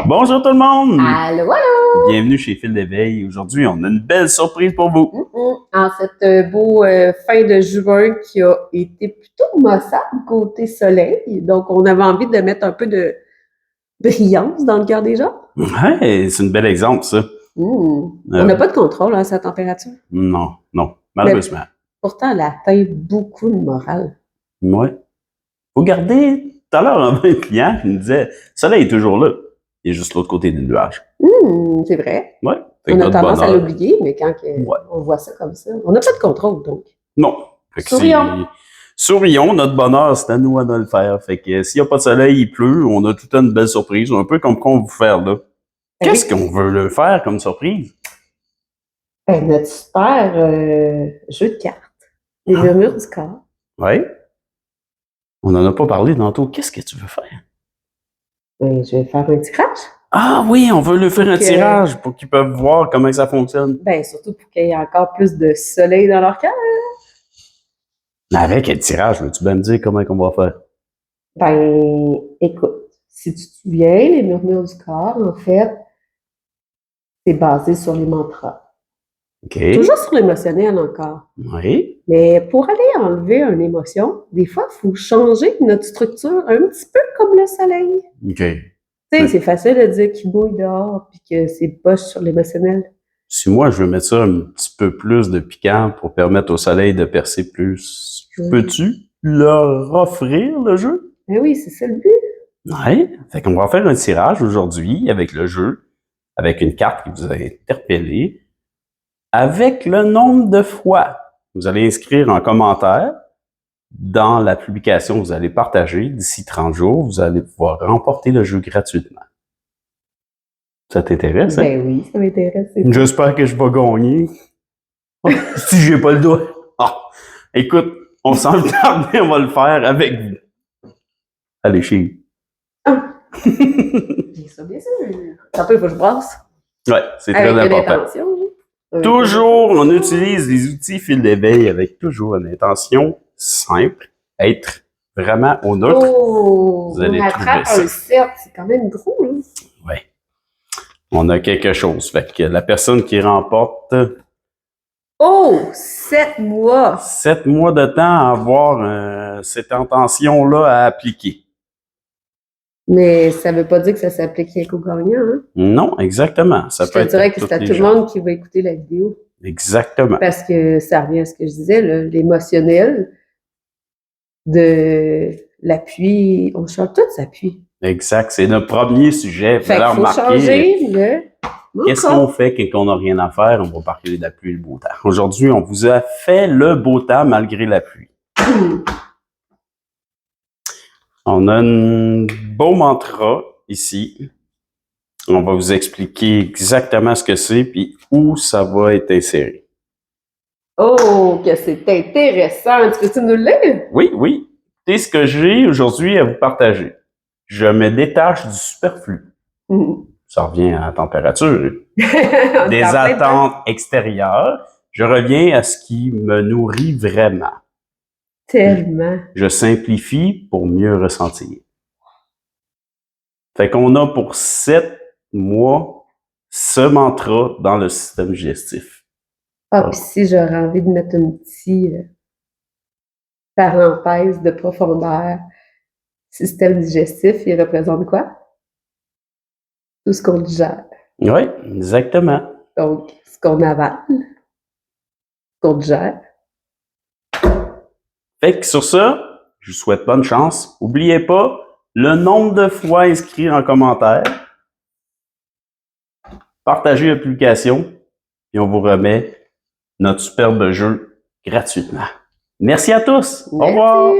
Bonjour tout le monde! Allô, allô! Bienvenue chez Fil d'éveil. Aujourd'hui, on a une belle surprise pour vous. En cette beau fin de juin qui a été plutôt maussade côté soleil, donc on avait envie de mettre un peu de brillance dans le cœur des gens. Ouais, c'est un bel exemple, ça. On n'a pas de contrôle sur la température. Non, malheureusement. Pourtant, elle atteint beaucoup de morale. Ouais. Faut garder. Tout à l'heure, on avait un client qui nous disait, le soleil est toujours là. Il est juste l'autre côté des nuages. C'est vrai. Ouais. On a tendance à l'oublier, mais quand on voit ça comme ça, on n'a pas de contrôle, donc. Non. Sourions. Sourions, notre bonheur, c'est à nous de le faire. Fait que s'il n'y a pas de soleil, il pleut, on a tout le temps une belle surprise, un peu comme qu'on veut faire là. Qu'est-ce qu'on veut le faire comme surprise? Notre super jeu de cartes, les murmures du corps. Oui. On n'en a pas parlé tantôt. Qu'est-ce que tu veux faire? Je vais faire un tirage. Ah oui, on veut lui faire un tirage pour qu'ils peuvent voir comment ça fonctionne. Surtout pour qu'il y ait encore plus de soleil dans leur cœur. Mais avec un tirage, veux-tu bien me dire comment on va faire? Écoute, si tu te souviens, les murmures du corps, en fait, c'est basé sur les mantras. OK. Toujours sur l'émotionnel encore. Oui. Mais pour aller enlever une émotion, des fois, il faut changer notre structure un petit peu comme le soleil. OK. Tu sais, c'est facile de dire qu'il bouille dehors puis que c'est poche sur l'émotionnel. Si moi, je veux mettre ça un petit peu plus de piquant pour permettre au soleil de percer plus, peux-tu leur offrir le jeu? Ben oui, c'est ça le but. Oui. Fait qu'on va faire un tirage aujourd'hui avec le jeu, avec une carte qui vous a interpellé, avec le nombre de fois. Vous allez inscrire en commentaire dans la publication que vous allez partager d'ici 30 jours. Vous allez pouvoir remporter le jeu gratuitement. Ça t'intéresse, hein? Ben oui, ça m'intéresse. J'espère que je vais gagner. Si j'ai pas le doigt. Ah, écoute, on s'en tarde, on va le faire avec vous. Allez, chérie. Bien sûr, bien sûr. Un peu, il faut que je brasse. Ouais, c'est très important. Toujours, on utilise les outils fil d'éveil avec toujours une intention simple, être vraiment au neutre. Vous allez trouver ça. Un 7, c'est quand même gros, là. Oui. On a quelque chose. Fait que la personne qui remporte... 7 mois! 7 mois de temps à avoir cette intention-là à appliquer. Mais ça veut pas dire que ça s'applique rien qu'aux gagnants, hein? Non, exactement. Ça peut être. Je te dirais que c'est à tout le monde qui va écouter la vidéo. Exactement. Parce que ça revient à ce que je disais, l'émotionnel, de l'appui, on change tout s'appuie. Exact, c'est notre premier sujet. Fait qu'il faut changer le... Qu'est-ce qu'on fait quand on n'a rien à faire? On va parler de la pluie et le beau temps. Aujourd'hui, on vous a fait le beau temps malgré la pluie. On a un beau mantra ici. On va vous expliquer exactement ce que c'est puis où ça va être inséré. Oh, que c'est intéressant! Tu peux-tu nous le lire? Oui, oui. C'est ce que j'ai aujourd'hui à vous partager. Je me détache du superflu. Ça revient à la température. Des attentes extérieures. Je reviens à ce qui me nourrit vraiment. Tellement. Je simplifie pour mieux ressentir. Fait qu'on a pour 7 mois ce mantra dans le système digestif. Puis si j'aurais envie de mettre une petite parenthèse de profondeur, système digestif, il représente quoi? Tout ce qu'on digère. Oui, exactement. Donc, ce qu'on avale, ce qu'on digère. Fait que sur ça, je vous souhaite bonne chance. N'oubliez pas le nombre de fois inscrit en commentaire. Partagez la publication et on vous remet notre superbe jeu gratuitement. Merci à tous. Au revoir.